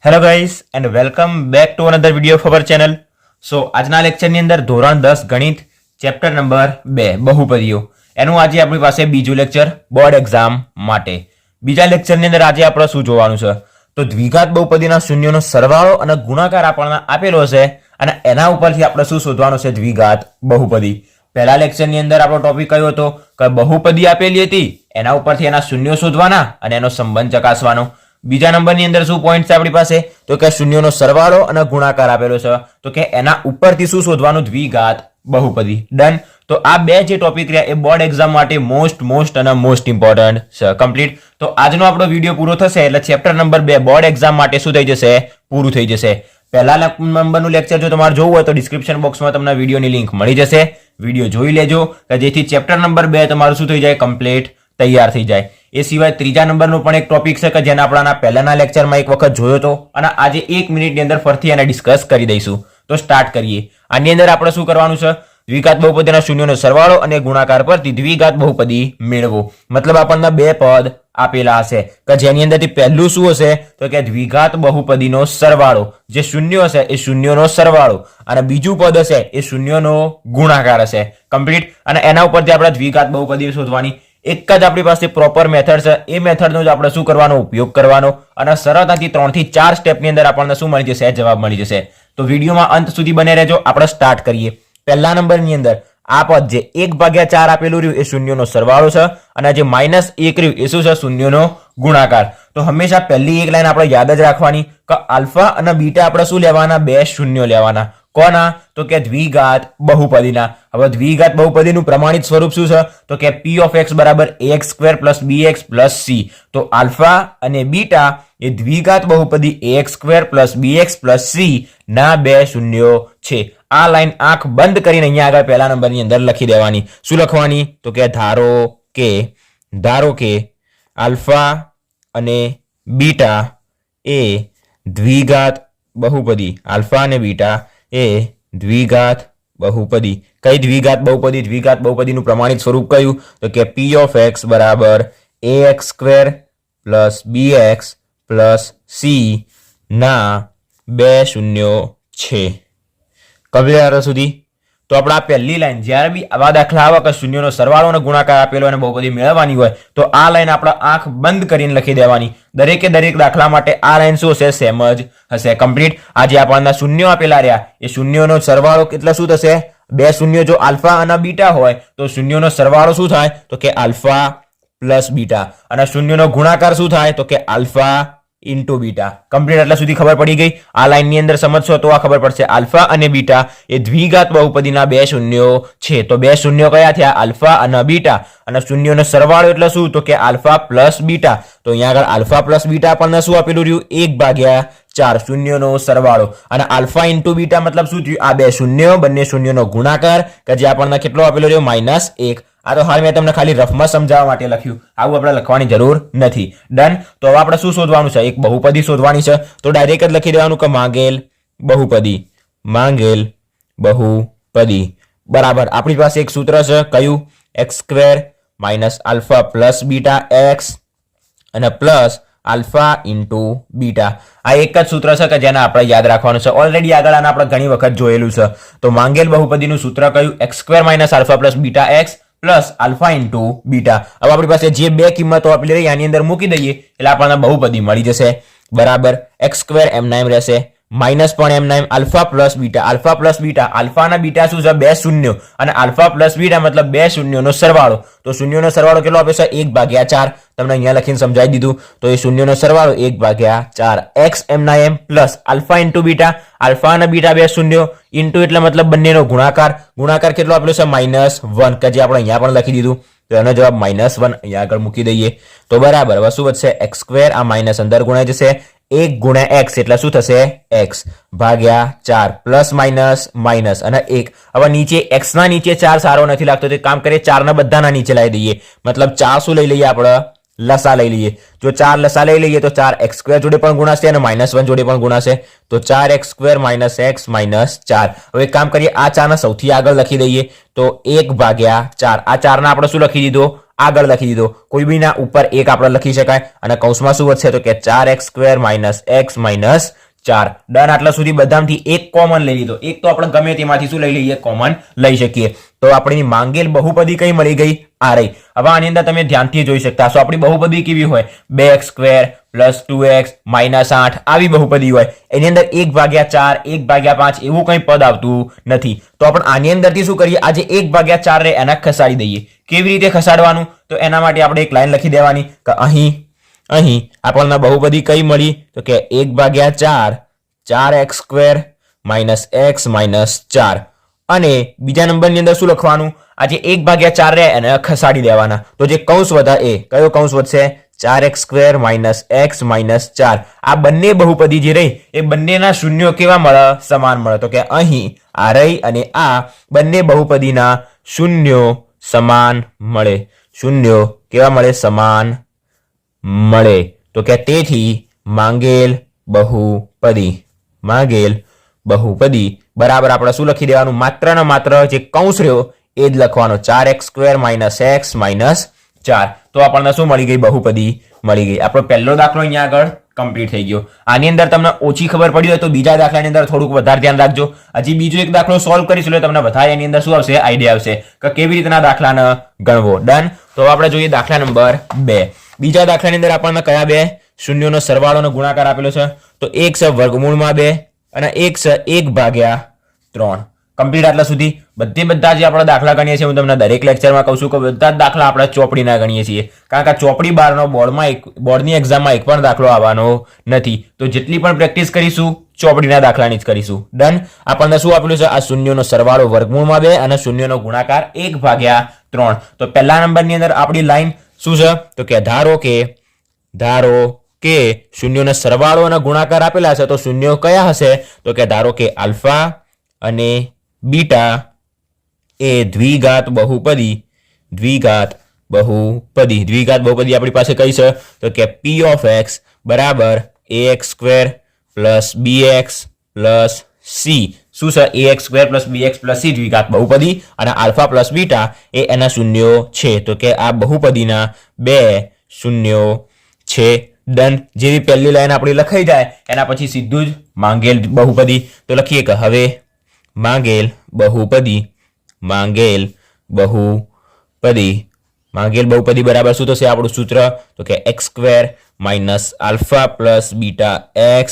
Hello guys and welcome back to another video of our channel. So આજના લેક્ચરની અંદર ધોરણ 10 ગણિત ચેપ્ટર નંબર 2 બહુપદીઓ એનું આજે આપણી પાસે બીજું લેક્ચર બોર્ડ એક્ઝામ માટે. બીજા લેક્ચરની અંદર આજે આપણે શું જોવાનું છે તો દ્વિઘાત બહુપદીના શૂન્યનો સરવાળો અને ગુણાકાર આપણને આપેલો છે અને એના ઉપરથી આપણે શું શોધવાનું છે દ્વિઘાત બહુપદી. પહેલા લેક્ચરની અંદર આપણો ટોપિક કયો હતો કે બહુપદી આપેલી હતી એના ઉપરથી એના શૂન્યો શોધવાના અને એનો સંબંધ ચકાસવાનો. બીજા નંબરની અંદર શું પોઈન્ટ છે આપણી પાસે તો કે શૂન્યનો સરવાળો અને ગુણાકાર આપેલો છે તો કે એના ઉપરથી શું શોધવાનું દ્વિઘાત બહુપદી. ડન. તો આ બે જે ટોપિક રહ્યા એ બોર્ડ એક્ઝામ માટે મોસ્ટ અને મોસ્ટ ઇમ્પોર્ટન્ટ છે. કમ્પ્લીટ. તો આજનો આપણો વિડીયો પૂરો થશે એટલે ચેપ્ટર નંબર 2 બોર્ડ એક્ઝામ માટે શું થઈ જશે પૂરું થઈ જશે. પહેલા નંબરનું લેક્ચર જો તમારે જોવું હોય તો ડિસ્ક્રિપ્શન બોક્સમાં તમને વિડીયોની લિંક મળી જશે. વિડીયો જોઈ લેજો કે જેથી ચેપ્ટર નંબર 2 તમારું શું થઈ જાય કમ્પ્લીટ તૈયાર થઈ જાય. એ સિવાય ત્રીજા નંબરનો પણ એક ટોપિક છે કે જેને આપણા પહેલાના લેક્ચરમાં એક વખત જોયો હતો અને આજે 1 મિનિટની અંદર ફરીથી એને ડિસ્કસ કરી દઈશું. તો સ્ટાર્ટ કરીએ. આની અંદર આપણે શું કરવાનું છે દ્વિઘાત બહુપદીના શૂન્યનો સરવાળો અને ગુણાકાર પરથી દ્વિઘાત બહુપદી મેળવો. મતલબ આપણને બે પદ આપેલા હશે કે જેની અંદરથી પહેલું શું હશે તો કે દ્વિઘાત બહુપદીનો સરવાળો, જે શૂન્ય હશે એ શૂન્યનો સરવાળો, અને બીજું પદ હશે એ શૂન્યનો ગુણાકાર હશે. કમ્પ્લીટ. અને એના ઉપરથી આપણે દ્વિઘાત બહુપદી શોધવાની એક જ આપણી પાસે પ્રોપર મેથડ છે. એ મેથડનો જ આપણે શું કરવાનો ઉપયોગ કરવાનો અને સરળતાથી 3 થી 4 સ્ટેપની અંદર આપણને શું મળી જશે જવાબ મળી જશે. તો વિડીયોમાં અંત સુધી બને રહેજો. આપણે સ્ટાર્ટ કરીએ. પહેલા નંબરની અંદર આ પદ જે 1/4 આપેલું રહ્યું એ શૂન્યનો સરવાળો છે અને જે -1 રહ્યું એ શું છે શૂન્યનો ગુણાકાર. તો હંમેશા પહેલી એક લાઈન આપણે યાદ જ રાખવાની કે આલ્ફા અને બીટા આપણે શું લેવાના બે શૂન્યો લેવાના. કોના તો કે દ્વિઘાત બહુપદીના. હવે દ્વિઘાત બહુપદીનું પ્રમાણિત સ્વરૂપ શું છે તો કે p of x બરાબર ax² + bx + c. તો આલ્ફા અને બીટા એ દ્વિઘાત બહુપદી ax² + bx + c ના બે શૂન્યો છે. આ લાઈન આંખ બંધ કરીને અહીંયા આગળ પહેલા નંબરની અંદર લખી દેવાની. શું લખવાની તો કે ધારો કે આલ્ફા અને બીટા એ દ્વિઘાત બહુપદી. આલ્ફા અને બીટા એ દ્વિઘાત બહુપદી. કઈ દ્વિઘાત બહુપદી? દ્વિઘાત બહુપદીનું પ્રમાણિત સ્વરૂપ કયું તો કે p of x બરાબર ax² + bx + c ના બે શૂન્યો છે. કમ્પ્લીટ સુધી. તો આપણે આ પહેલી લાઈન જ્યારે બી આવા દાખલા આવે કે શૂન્યનો સરવાળો અને ગુણાકાર આપેલો અને બહુપદી મેળવવાની હોય તો આ લાઈન આપણે આંખ બંધ કરીને લખી દેવાની. દરેકે દરેક દાખલા માટે આ લાઈન શું હશે સેમ જ હશે. કમ્પ્લીટ. આ જે આપણને શૂન્યો આપેલા રહ્યા એ શૂન્યોનો સરવાળો કેટલા શું થશે બે શૂન્યો. જો આલ્ફા અને બીટા હોય તો શૂન્યોનો સરવાળો શું થાય તો કે આલ્ફા + બીટા, અને શૂન્યનો ગુણાકાર શું થાય તો કે આલ્ફા * બીટા. કમ્પ્લીટ. એટલા સુધી ખબર પડી ગઈ. આ લાઈનની અંદર સમજશો તો આ ખબર પડશે. આલ્ફા અને બીટા એ દ્વિઘાત બહુપદીના બે શૂન્યો છે. તો બે શૂન્યો કયા થયા આલ્ફા અને બીટા, અને શૂન્યોનો સરવાળો એટલે શું તો કે આલ્ફા + બીટા. તો અહીંયા આગળ આલ્ફા + બીટા આપણને શું આપેલું રહ્યું 1/4 શૂન્યનો સરવાળો, અને આલ્ફા * બીટા મતલબ શું થયું આ બે શૂન્યો, બંને શૂન્યોનો ગુણાકાર કે જે આપણને કેટલો આપેલો રહ્યો -1. આ તો હાલ મેં તમને ખાલી રફમાં સમજાવવા માટે લખ્યું, આવું આપણે લખવાની જરૂર નથી. ડન. તો હવે આપણે શું શોધવાનું છે એક બહુપદી શોધવાની છે. તો ડાયરેક્ટ જ લખી દેવાનું કે માંગેલ બહુપદી બરાબર આપણી પાસે એક સૂત્ર છે કયું x² - આલ્ફા + બીટા x અને પ્લસ આલ્ફા * બીટા. આ એક જ સૂત્ર છે કે જેને આપણે યાદ રાખવાનું છે. ઓલરેડી આગળ આને આપણે ઘણી વખત જોયેલું છે. તો માંગેલ બહુપદીનું સૂત્ર કયું x² - alpha + beta x plus alpha * beta. હવે આપણી પાસે જે બે કિંમતો આપેલી રહી આની અંદર મૂકી દઈએ એટલે આપણને બહુપદી મળી જશે. બરાબર. x² એમ રહેશે માઇનસ પણ m alpha + beta. Alpha + beta, alpha અને બીટા શું છે બે શૂન્યો, અને આલ્ફા + બીટા મતલબ બે શૂન્યોનો સરવાળો. તો શૂન્યોનો સરવાળો કેટલો આપે છે 1/4. તમને અહીંયા લખીને સમજાવી દીધું. તો એ શૂન્યોનો સરવાળો 1/4 x એમ પ્લસ આલ્ફા * બીટા. આલ્ફા અને બીટા બે શૂન્યો ઇન્ટુ એટલે મતલબ બંનેનો ગુણાકાર. ગુણાકાર કેટલો આપેલો છે -1 કે જે આપણે અહીંયા પણ લખી દીધું. તો એનો જવાબ -1 અહીંયા આગળ મૂકી દઈએ. તો બરાબર. હવે શું વધશે x² આ માઇનસ અંદર ગુણાઈ જશે 1 × x એટલે શું થશે x/4 પ્લસ માઇનસ અને 1. હવે નીચે x ના નીચે 4 સારો નથી લાગતો તો કામ કરીએ 4 ના બધાના નીચે લાવી દઈએ. મતલબ 4 શું લઈ લઈએ આપણે લસા લઈ લઈએ. જો 4 લસા લઈ લઈએ તો 4x² જોડે પણ ગુણાશે અને -1 જોડે પણ ગુણાશે. તો 4x² - x - 4. હવે એક કામ કરીએ, આ 4 ને સૌથી આગળ લખી દઈએ. તો 1/4. આ 4 ને આપણે શું લખી દીધો? આગળ લખી દીધો. કોઈ બીના ઉપર 1 આપણે લખી શકાય અને કૌંસમાં શું વધશે? તો કે 4x² - x - 4. ડન. આટલા સુધી બધામાંથી એક કોમન લઈ લીધો. એક તો આપણે ગમે તેમાંથી શું લઈ લઈએ? કોમન લઈ શકીએ. તો આપણી માંગેલ બહુપદી કઈ મળી ગઈ? આ રહી. હવે આની અંદર તમે ધ્યાનથી જોઈ શકતા હશો આપણી બહુપદી કેવી હોય? 2x² + 2x - 8 આવી બહુપદી હોય. એની અંદર 1/4 1/5 એવું કંઈ પદ આવતું નથી. તો આપણે આની અંદરથી શું કરીએ? આજે 1/4 રે એને ખસાડી દઈએ. કેવી રીતે ખસાડવાનું? તો એના માટે આપણે એક લાઈન લખી દેવાની કે અહીં આપણને બહુપદી કઈ મળી? તો કે 1/4 4x² - x - 4. અને બીજા નંબરની અંદર શું લખવાનું? આજે 1/4 રહે એને ખસાડી દેવાના. તો જે કૌંસ વધે એ કયો કૌંસ વધશે? 4x² - x - 4. આ બંને બહુપદી જે રહી એ બંનેના શૂન્યો કેવા મળે? સમાન મળે. તો કે અહીં આ રહી અને આ બંને બહુપદીના શૂન્યો સમાન મળે. શૂન્યો કેવા મળે? સમાન મળે. તો કે તેથી માંગેલ બહુપદી બરાબર આપણે શું લખી દેવાનું? માત્ર ને માત્ર જે કૌંસ રહ્યો એ જ લખવાનો. 4x² - x - 4. તો આપણને શું મળી ગઈ? બહુપદી મળી ગઈ. આપણો પહેલો દાખલો અહીંયા આગળ કમ્પ્લીટ થઈ ગયો. આની અંદર તમને ઓછી ખબર પડી હોય તો બીજા દાખલાની અંદર થોડુંક વધારે ધ્યાન રાખજો. હજી બીજો એક દાખલો સોલ્વ કરીશું એટલે તમને વધારે એની અંદર શું આવશે? આઈડિયા આવશે કે કેવી રીતના દાખલાને ગણવો. ડન. તો આપણે જોઈએ દાખલા નંબર 2. બીજા દાખલાની અંદર આપણને કયા બે શૂન્યોનો સરવાળો અને ગુણાકાર આપેલો છે? તો એક છે વર્ગમૂળમાં 2 અને એક છે 1/3. કમ્પ્લીટ. આટલા સુધી બધા જે આપણે દાખલા ગણીએ છીએ હું તમને દરેક લેક્ચરમાં કહું છું કે બધા જ દાખલા આપણે ચોપડીના ગણીએ છીએ. કારણ કે ચોપડી બહારનો બોર્ડની એક્ઝામમાં એક પણ દાખલો આવવાનો નથી. તો જેટલી પણ પ્રેક્ટિસ કરીશું ચોપડીના દાખલાની જ કરીશું. ડન. આપણને શું આપેલું છે? આ શૂન્યોનો સરવાળો વર્ગમૂળમાં 2 અને શૂન્યનો ગુણાકાર 1/3. તો પહેલા નંબરની અંદર આપણી લાઈન શું છે? તો કે ધારો કે શૂન્યોનો સરવાળો અને ગુણાકાર આપેલા છે તો શૂન્યો કયા હશે? તો કે ધારો કે આલ્ફા અને બીટા એ દ્વિઘાત બહુપદી આપણી પાસે કઈ છે? તો કે p(x) = ax² + bx + c. શું છે? ax² + bx + c દ્વિઘાત બહુપદી અને આલ્ફા + બીટા એ એના શૂન્યો છે. તો કે આ બહુપદીના બે શૂન્યો છે. ડન. જેવી પહેલી લાઈન આપણી લખાઈ જાય એના પછી સીધું જ માંગેલ બહુપદી. તો લખીએ કે હવે માંગેલ બહુપદી બરાબર શું થશે? આપણું સૂત્ર તો કે x² - alpha + beta x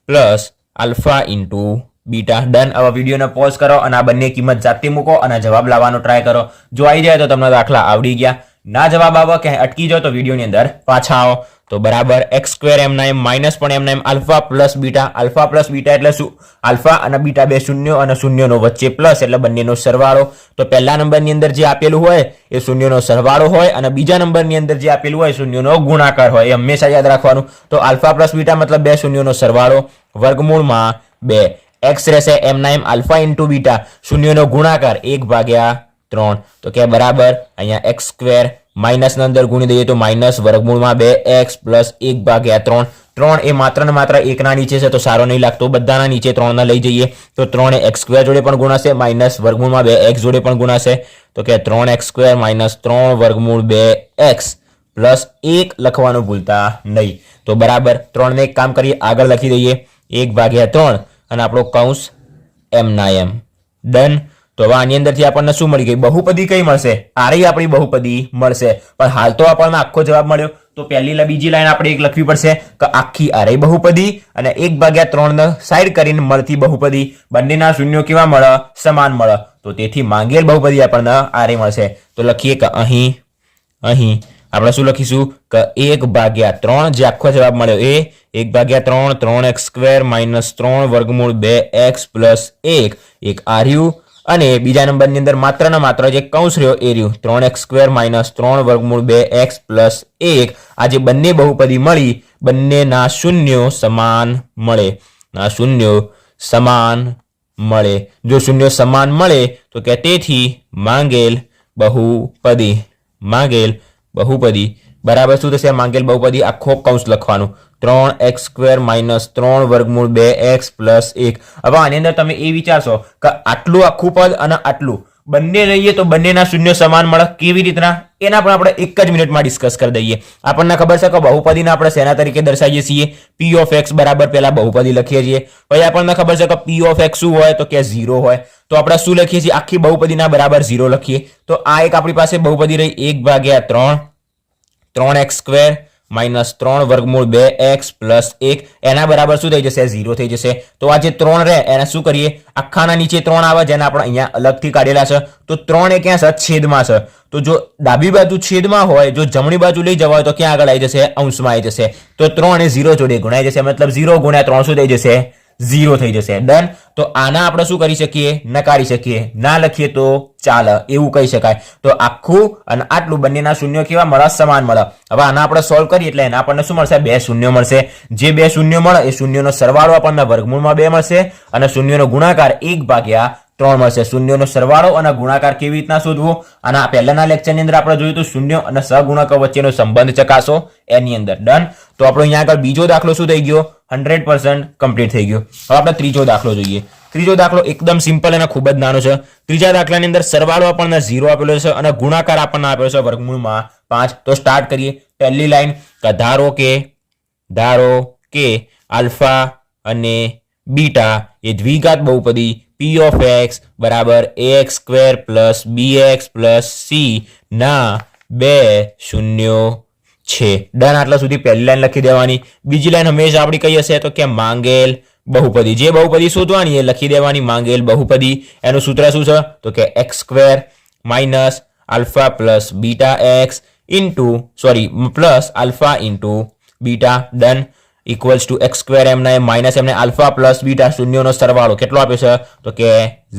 + alpha * beta. Done. હવે વિડીયોને પોઝ કરો અને આ બંને કિંમત જાતે મૂકો અને જવાબ લાવવાનો ટ્રાય કરો. જો આવી જાય તો તમને દાખલા આવડી ગયા. ના જવાબ આવે કે અટકી જાઓ તો વિડીયોની અંદર પાછા આવો. તો બરાબર x² m માઇનસ પણ m આલ્ફા + બીટા એટલે શું? આલ્ફા અને બીટા બે શૂન્યો અને શૂન્યનો વચ્ચે પ્લસ એટલે બંનેનો સરવાળો. તો પહેલા નંબરની અંદર જે આપેલું હોય એ શૂન્યનો સરવાળો હોય અને બીજા નંબરની અંદર જે આપેલું હોય શૂન્યનો ગુણાકાર હોય. એ હંમેશા યાદ રાખવાનું. તો આલ્ફા + બીટા મતલબ બે શૂન્યોનો સરવાળો વર્ગમૂળમાં 2. x રહેશે m આલ્ફા * બીટા શૂન્યનો ગુણાકાર 1/3. તો કે બરાબર અહીંયા x² માઇનસ ની અંદર ગુણી દઈએ તો માઇનસ વર્ગમૂળમાં 2x + 1/3. 3 એ માત્ર ને માત્ર 1 ના નીચે છે તો સારો નહીં લાગતો. બધાના નીચે 3 ના લઈ જઈએ તો 3 એ x² જોડે પણ ગુણાશે માઇનસ વર્ગમૂળમાં 2x જોડે પણ ગુણાશે. તો કે 3x² - 3 વર્ગમૂળ 2x + 1 લખવાનું ભૂલતા નહીં. તો બરાબર 3 ને એક કામ કરીએ આગળ લખી દઈએ 1/3 અને આપણો કૌંસ m ના m. ડન. તો હવે આની અંદરથી આપણને શું મળી ગઈ? બહુપદી કઈ મળશે? આરી આપણી બહુપદી મળશે. પણ હાલ તો આપણને આખો જવાબ મળ્યો તો બીજી લાઈન આપણે એક લખવી પડશે કે આખી આરી બહુપદી અને 1/3 ને સાઈડ કરીને મળતી બહુપદી બંનેના શૂન્યો કેવા મળે? સમાન મળે. તો તેથી માંગેલ બહુપદી આપણને આરી મળશે. તો લખીએ કે અહીં આપણે શું લખીશું કે 1/3 જે આખો જવાબ મળ્યો એ 1/3 3x² - 3 વર્ગમૂળ 2x + 1 એક આર્યું અને બીજા નંબરની અંદર માત્ર ને માત્ર જે કૌંસ રહ્યો એ રહ્યું 3x² - 3 વર્ગમૂળ 2x + 1. આ જે બંને બહુપદી મળી બંનેના શૂન્યો સમાન મળે. જો શૂન્યો સમાન મળે તો કે તેથી માંગેલ બહુપદી બરાબર શું થશે? માંગેલ બહુપદી આખો કૌંસ લખવાનું 3x² - 3 વર્ગમૂળ 2x + 1. હવે આની અંદર તમે એ વિચારશો કે આટલું આખું પદ અને આટલું બંને લઈએ તો બંનેના શૂન્ય સમાન મળે. કેવી રીતના? એના પણ આપણે એક જ મિનિટમાં ડિસ્કસ કરી દઈએ. આપણને ખબર છે કે બહુપદીને આપણે શેના તરીકે દર્શાવીએ છીએ? p of x બરાબર પહેલા બહુપદી લખીએ છીએ. પછી આપણને ખબર છે કે p of x શું હોય? તો કે 0 હોય. તો આપણે શું લખીએ છીએ? આખી બહુપદીના બરાબર 0 લખીએ. તો આ એક આપણી પાસે બહુપદી રહી 1/3 3x² - 3 વર્ગમૂળ 2x + 1 એના બરાબર શું થઈ જશે? 0 થઈ જશે. તો આ જે 3 રહે એને શું કરીએ? આખાના નીચે 3 આવે જેને આપણે અહીંયા અલગથી કાઢેલા છે. તો 3 એ ક્યાં છે? છેદમાં છે. તો જો ડાબી બાજુ છેદમાં હોય, જો જમણી બાજુ લઈ જવા હોય તો ક્યાં આગળ આવી જશે? અંશમાં આવી જશે. તો 3 એ 0 જોડે ગુણાઈ જશે. મતલબ 0 × 3 શું થઈ જશે? 0 થઈ જશે. ડન. તો આના આપણે શું કરી શકીએ? નકારી શકીએ. ના લખીએ તો ચાલે, એવું કહી શકાય. તો આખું અને આટલું બંનેના શૂન્ય કેવા મળે? સમાન મળે. હવે આના આપણે સોલ્વ કરીએ એટલે એના આપણને શું મળશે? 2 શૂન્ય મળશે. જે 2 શૂન્ય મળે એ શૂન્યનો સરવાળો આપણને વર્ગમૂળમાં 2 મળશે અને શૂન્યનો ગુણાકાર 1/3 મળશે. શૂન્યનો સરવાળો અને ગુણાકાર કેવી રીતના શોધવો? અને આ પહેલાના લેક્ચરની અંદર આપણે જોયું હતું શૂન્ય અને સહગુણકો વચ્ચેનો સંબંધ ચકાસો એની અંદર. ડન. તો આપણો અહીંયા આગળ બીજો દાખલો શું થઈ ગયો? 100% કમ્પ્લીટ થઈ ગયો. હવે આપણે ત્રીજો દાખલો જોઈએ. ત્રીજો દાખલો એકદમ સિમ્પલ અને ખૂબ જ નાનો છે. ત્રીજા દાખલાની અંદર સરવાળો આપણને 0 આપેલો છે અને ગુણાકાર આપણને આપેલો છે વર્ગમૂળમાં 5. તો સ્ટાર્ટ કરીએ. પહેલી લાઈન કે ધારો કે આલ્ફા અને બીટા એ દ્વિઘાત બહુપદી p of x બરાબર ax² + bx + c ના 2 શૂન્યો છે. ડન. આટલા સુધી પહેલી લાઈન લખી દેવાની. બીજી લાઈન હંમેશા આપણી કઈ હશે? તો કે માંગેલ બહુપદી. જે બહુપદી શોધવાની એ લખી દેવાની. માંગેલ બહુપદી એનું સૂત્ર શું છે? તો કે x² - alpha + beta x plus alpha * beta. Done. Equals to x² -m alpha + beta શૂન્યોનો સરવાળો કેટલો આપ્યો છે? તો કે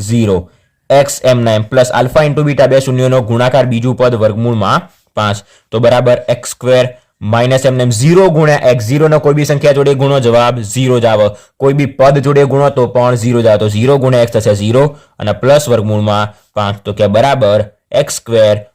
0. xm પ્લસ આલ્ફા * બીટા 2 શૂન્યોનો ગુણાકાર બીજું પદ વર્ગમૂળમાં 5. તો બરાબર x² -m 0 × x. 0 ને કોઈ બી સંખ્યા જોડે ગુણો, જવાબ 0 જ આવે. કોઈ બી પદ જોડે ગુણો તો પણ 0 જ આવે. તો 0 × x થશે 0 અને પ્લસ વર્ગમૂળમાં 5. તો કે બરાબર x²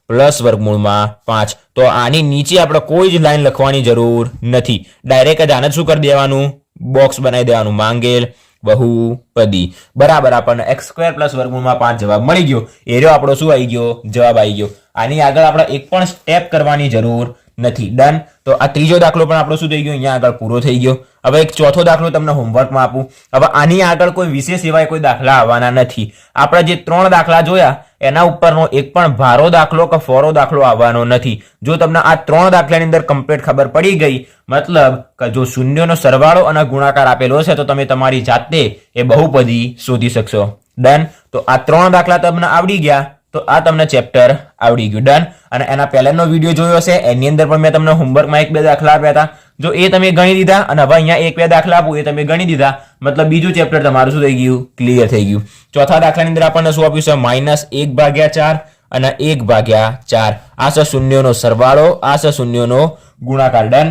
પ્લસ વર્ગમૂળમાં 5. તો આની નીચે આપણે કોઈ જ લાઈન લખવાની જરૂર નથી. ડાયરેક્ટ જ આને શું કરી દેવાનું? બોક્સ બનાવી દેવાનું. માંગેલ બહુપદી બરાબર આપણને x² પ્લસ વર્ગમૂળમાં 5 જવાબ મળી ગયો. એ રહ્યો આપણો શું આવી ગયો? જવાબ આવી ગયો. આની આગળ આપણે એક પણ સ્ટેપ કરવાની જરૂર નથી. ડન. તો આ ત્રીજો દાખલો પણ આપણો શું થઈ ગયો? અહીંયા આગળ પૂરો થઈ ગયો. હવે એક ચોથો દાખલો તમને હોમવર્કમાં આપું. હવે આની આગળ કોઈ વિશેષ એવા કોઈ દાખલા આવવાના નથી. આપણે જે 3 દાખલા જોયા એના ઉપરનો એક પણ ભારો દાખલો કે ફોરો દાખલો આવવાનો નથી. જો તમને આ 3 દાખલાની અંદર કમ્પ્લીટ ખબર પડી ગઈ, મતલબ કે જો શૂન્યનો સરવાળો અને ગુણાકાર આપેલો છે તો તમે તમારી જાતે એ બહુપદી શોધી શકશો. ડન. તો આ 3 દાખલા તમને આવડી ગયા તો આ તમને ચેપ્ટર આવડી ગયું. ડન. અને એના પહેલાનો વિડીયો જોયો હશે એની અંદર પણ મેં તમને હોમવર્કમાં 1-2 દાખલા આપ્યા હતા. જો એ તમે ગણી દીધા અને હવે અહીંયા 1-2 દાખલા આપું એ તમે ગણી દીધા, મતલબ બીજું ચેપ્ટર તમારું શું થઈ ગયું? ક્લિયર થઈ ગયું. ચોથા દાખલાની અંદર આપણને શું આપ્યું છે? -1/4 અને 1/4. આ છે શૂન્યોનો સરવાળો, આ છે શૂન્યોનો ગુણાકાર. ડન.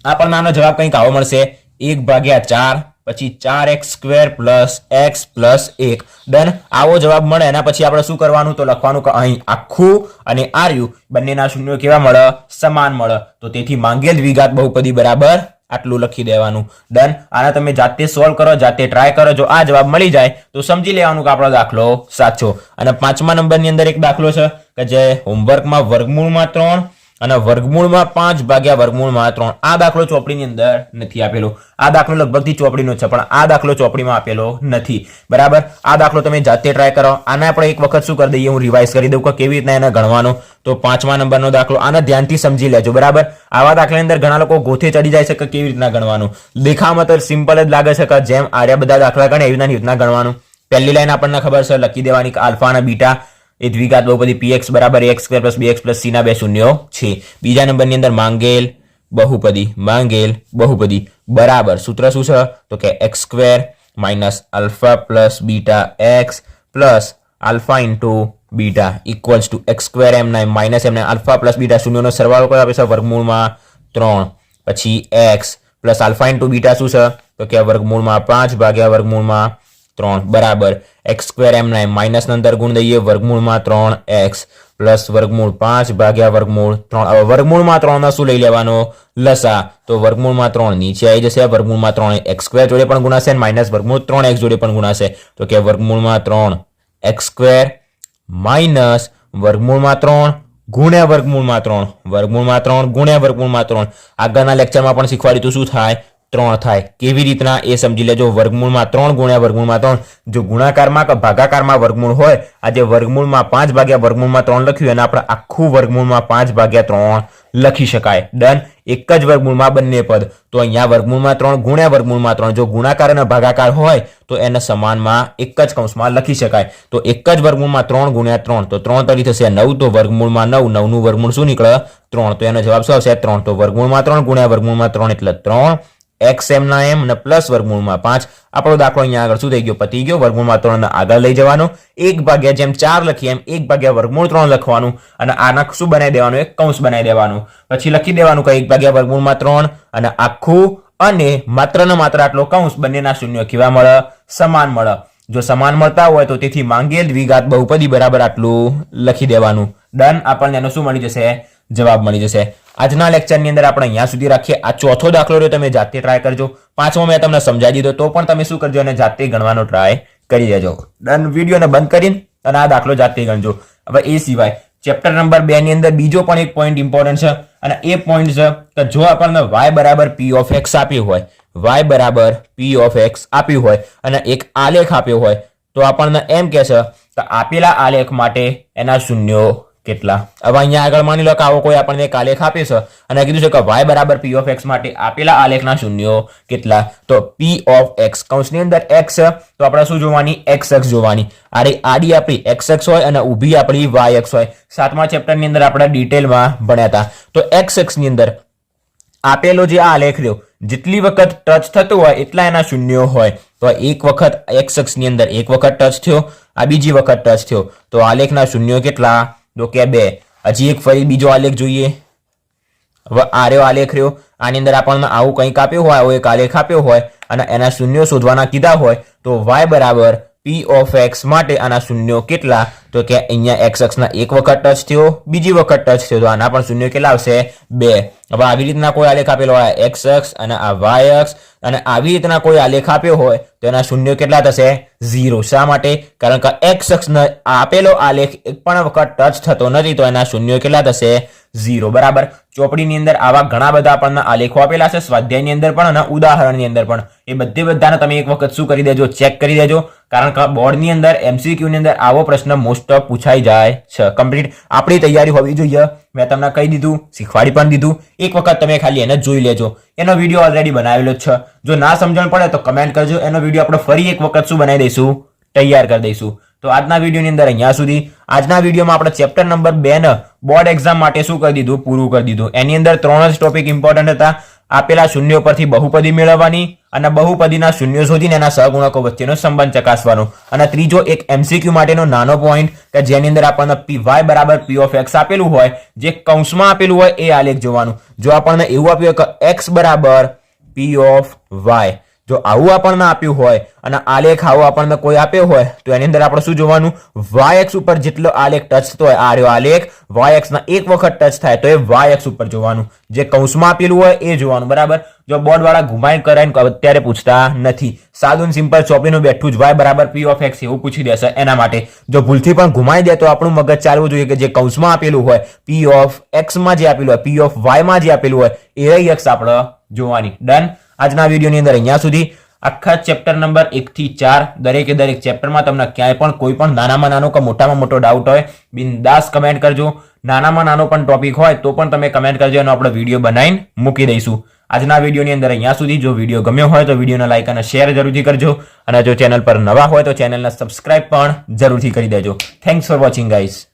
આપણને આનો જવાબ કંઈક આવો મળશે 1/4 પછી 4x² + x + 1. ડન. આવો જવાબ મળે એના પછી આપણે શું કરવાનું? તો લખવાનું કે અહીં આખું અને આર્યું બંનેના શૂન્યો કેવા મળે? સમાન મળે. તો તેથી માંગેલ દ્વિઘાત બહુપદી બરાબર આટલું લખી દેવાનું. ડન. આને તમે જાતે સોલ્વ કરો, જાતે ટ્રાય કરો. જો આ જવાબ મળી જાય તો સમજી લેવાનું કે આપણો દાખલો સાચો. અને 5મા નંબરની અંદર એક દાખલો છે કે જે હોમવર્કમાં વર્ગમૂળમાં 3 અને વર્ગમૂળમાં 5 ભાગ્યા વર્ગમૂળમાં 3. આ દાખલો ચોપડીની અંદર નથી આપેલો. આ દાખલો લગભગથી ચોપડીનો છે પણ આ દાખલો ચોપડીમાં આપેલો નથી. બરાબર. આ દાખલો તમે જાતે ટ્રાય કરો. આને આપણે એક વખત શું કરી દઈએ? હું રિવાઇઝ કરી દઉં કે કેવી રીતના એને ગણવાનો. તો 5મા નંબરનો દાખલો આને ધ્યાનથી સમજી લેજો. બરાબર. આવા દાખલાની અંદર ઘણા લોકો ગોથે ચડી જાય છે કે કેવી રીતના ગણવાનું. દેખાવમાં તો સિમ્પલ જ લાગે છે કે જેમ આર્યા બધા દાખલા ગણે એવી રીતના ગણવાનું. પહેલી લાઈન આપણને ખબર છે લખી દેવાની કે આલ્ફા અને બીટા એ દ્વિઘાત બહુપદી px બરાબર ax² + bx + c ના 2 શૂન્યો છે. બીજા નંબરની અંદર માંગેલ બહુપદી બરાબર સૂત્ર શું છે? તો કે x² - alpha + beta x plus alpha * beta equals to x² m alpha + beta શૂન્યોનો સરવાળો કયો આપે છે? વર્ગમૂળમાં 3 પછી x પ્લસ આલ્ફા * બીટા શું છે? તો કે વર્ગમૂળમાં 5 ભાગ્યા વર્ગમૂળમાં 3 બરાબર x² એમના એમ માઇનસ અંદર ગુણ દઈએ વર્ગમૂળમાં 3x પ્લસ વર્ગમૂળ 5 ભાગ્યા વર્ગમૂળ 3. હવે વર્ગમૂળમાં 3 નો શું લઈ લેવાનો લસા, તો વર્ગમૂળમાં 3 નીચે આવી જશે, વર્ગમૂળમાં 3 x² જોડે પણ ગુણાશે અને માઇનસ વર્ગમૂળ 3x જોડે પણ ગુણાશે, તો કે વર્ગમૂળમાં 3x² માઇનસ વર્ગમૂળમાં 3 ગુણ્યા વર્ગમૂળમાં 3, વર્ગમૂળમાં 3 ગુણ્યા વર્ગમૂળમાં 3. આગળના લેક્ચરમાં પણ શીખવાડ્યું તો શું થાય 3 થાય. કેવી રીતના એ સમજી લેજો. વર્ગમૂળમાં 3 ગુણ્યા વર્ગમૂળમાં 3. જો ગુણાકારમાં કે ભાગાકારમાં વર્ગમૂળ હોય, આજે વર્ગમૂળમાં 5 ભાગ્યા વર્ગમૂળમાં 3 લખ્યું અને આપણે આખું વર્ગમૂળમાં 5 ભાગ્યા 3 લખી શકાય. ડન. એક જ વર્ગમૂળમાં બંને પદ, તો અહીંયા વર્ગમૂળમાં 3 ગુણ્યા વર્ગમૂળમાં 3. જો ગુણાકાર અને ભાગાકાર હોય તો એને સમાનમાં એક જ કૌંસમાં લખી શકાય. તો એક જ વર્ગમૂળમાં 3 ગુણ્યા 3, તો 3 તરી થશે 9, તો વર્ગમૂળમાં 9, 9 નું વર્ગમૂળ શું નીકળે 3, તો એનો જવાબ શું આવશે 3. તો વર્ગમૂળમાં 3 ગુણ્યા વર્ગમૂળમાં 3 એટલે 3 x એમના એમ અને પ્લસ વર્ગમૂળમાં 5. આપણો દાખલો અહીંયા આગળ શું થઈ ગયો પતી ગયો. વર્ગમૂળમાં 3 ને આગળ લઈ જવાનો, 1 ભાગ્યા જેમ 4 લખીએ એમ 1 ભાગ્યા વર્ગમૂળ 3 લખવાનું અને આના શું બનાવી દેવાનું એક કૌંસ બનાવી દેવાનું. પછી લખી દેવાનું કે 1 ભાગ્યા વર્ગમૂળમાં 3 અને આખું અને માત્ર ને માત્ર આટલો કૌંસ, બંનેના શૂન્ય કેવા મળે સમાન મળે. જો સમાન મળતા હોય તો તેથી માંગેલ દ્વિઘાત બહુપદી બરાબર આટલું લખી દેવાનું. ડન. આપણને એનો શું મળી જશે જવાબ મળી જશે. આજના લેક્ચરની અંદર આપણે અહીંયા સુધી રાખીએ. આ ચોથો દાખલો રહ્યો, તમે જાતે ટ્રાય કરજો. પાંચમો મેં તમને સમજાવી દીધો, તો પણ તમે શું કરજો અને જાતે ગણવાનો ટ્રાય કરી દેજો. ડન. વિડીયોને બંધ કરીને અને આ દાખલો જાતે ગણજો. હવે એ સિવાય ચેપ્ટર નંબર 2 ની અંદર બીજો પણ એક પોઈન્ટ ઇમ્પોર્ટન્ટ છે અને એ પોઈન્ટ છે કે જો આપણને y બરાબર p of x આપ્યું હોય, y બરાબર p of x આપ્યું હોય અને એક આલેખ આપ્યો હોય, તો આપણને એમ કહે છે કે આપેલા આલેખ માટે એના શૂન્યો કેટલા. હવે અહીંયા આગળ માની લો કે આવો કોઈ આપણને એક આલેખ આપે છે અને કીધું છે કે y બરાબર p of x માટે આપેલા આલેખના શૂન્યો કેટલા. તો p of x કૌંસની અંદર x છે, તો આપણે શું જોવાની x અક્ષ જોવાની. આડી આપણી x અક્ષ હોય અને ઊભી આપણી y અક્ષ હોય. 7મા ચેપ્ટરની અંદર આપણે ડિટેલમાં ભણ્યા હતા. તો x અક્ષની અંદર આપેલો જે આ આલેખ રહ્યો, જેટલી વખત ટચ થતો હોય એટલા એના શૂન્યો હોય. તો એક વખત x અક્ષની અંદર એક વખત ટચ થયો, આ બીજી વખત ટચ થયો, તો આલેખના શૂન્યો કેટલા તો કે 2. હજી એક ફરી બીજો આલેખ જોઈએ. હવે આ રહ્યો આલેખ રહ્યો, આની અંદર આપણને આવું કંઈક આપ્યું હોય, આવો એક આલેખ આપ્યો હોય અને એના શૂન્યો શોધવાના કીધા હોય, તો y બરાબર p of x માટે આના શૂન્યો કેટલા, તો કે અહીંયા x અક્ષના એક વખત ટચ થયો, બીજી વખત ટચ થયો, તો આના પણ શૂન્યો કેટલા આવશે 2. હવે આવી રીતના કોઈ આલેખ આપેલો હોય x અક્ષ અને આ y અક્ષ અને આવી રીતના કોઈ આલેખ આપ્યો હોય તો એના શૂન્યો કેટલા થશે 0. શા માટે? કારણ કે x અક્ષનો આપેલો આલેખ એક પણ વખત ટચ થતો નથી, તો એના શૂન્યો કેટલા થશે 0. બરાબર. ચોપડીની અંદર આવા ઘણા બધા આપણને આલેખો આપેલા છે, સ્વાધ્યાયની અંદર પણ અને ઉદાહરણની અંદર પણ. એ બધાને તમે એક વખત શું કરી દેજો ચેક કરી દેજો, કારણ કે બોર્ડની અંદર MCQ ની અંદર આવો પ્રશ્ન મોસ્ટ ઓફ પૂછાઈ જાય છે. કમ્પ્લીટ આપણી તૈયારી હોવી જોઈએ. મેં તમને કહી દીધું, શીખવાડી પણ દીધું. એક વખત તમે ખાલી એને જોઈ લેજો. એનો વિડીયો ઓલરેડી બનાવેલો જ છે. જો ના સમજણ પડે તો કમેન્ટ કરજો. એનો વિડીયો આપણે ફરી એક વખત શું બનાવી દઈશું તૈયાર કરી દઈશું. તો આજના વિડીયોની અંદર અહીંયા સુધી. આજના વિડીયોમાં આપણે ચેપ્ટર નંબર 2 ને બોર્ડ એક્ઝામ માટે શું કરી દીધું પૂરું કરી દીધું. એની અંદર 3 જ ટોપિક ઇમ્પોર્ટન્ટ હતા. આપેલા શૂન્યો પરથી બહુપદી મેળવવાની અને બહુપદીના શૂન્યો શોધીને એના સહગુણકો વચ્ચેનો સંબંધ ચકાસવાનો. અને ત્રીજો એક MCQ માટેનો નાનો પોઈન્ટ કે જેની અંદર આપણને y બરાબર p of x આપેલું હોય, જે કૌંસમાં આપેલું હોય એ આલેખ જોવાનું. જો આપણને એવું આપ્યું કે x બરાબર p of y, જો આવું આપણને આપ્યું હોય અને આલેખ આવો આપણને કોઈ આપ્યો હોય, તો એની અંદર આપણે શું જોવાનું y અક્ષ ઉપર જેટલો આલેખ ટચ થતો હોય, આ રહ્યો આલેખ y અક્ષના એક વખત ટચ થાય તો એ y અક્ષ ઉપર જોવાનું. જે કૌંસમાં આપેલું હોય એ જોવાનું. બરાબર. જો બોર્ડ વાળા ઘુમાઈ કરાઈને અત્યારે પૂછતા નથી. સાદું સિમ્પલ ચોપડીનું બેઠું જ y બરાબર p of x એવું પૂછી દેશે. એના માટે જો ભૂલથી પણ ઘુમાઈ દે તો આપણું મગજ ચાલવું જોઈએ કે જે કૌંસમાં આપેલું હોય p of x માં જે આપેલું હોય, p of y માં જે આપેલું હોય એ અક્ષ આપણે જોવાની. ડન. આજના વિડીયોની અંદર અહીંયા સુધી. આખા ચેપ્ટર નંબર 1 થી 4 દરેકે દરેક ચેપ્ટરમાં તમને ક્યાંય પણ કોઈ પણ નાનામાં નાનો કે મોટામાં મોટો ડાઉટ હોય બિંદાસ કમેન્ટ કરજો. નાનામાં નાનો પણ ટોપિક હોય તો પણ તમે કમેન્ટ કરજો, એનો આપણે વિડીયો બનાવીને મૂકી દઈશું. આજના વિડીયોની અંદર અહીંયા સુધી. જો વિડીયો ગમ્યો હોય તો વિડીયોને લાઈક અને શેર જરૂરથી કરજો અને જો ચેનલ પર નવા હોય તો ચેનલને સબસ્ક્રાઇબ પણ જરૂરથી કરી દેજો. Thanks for watching guys.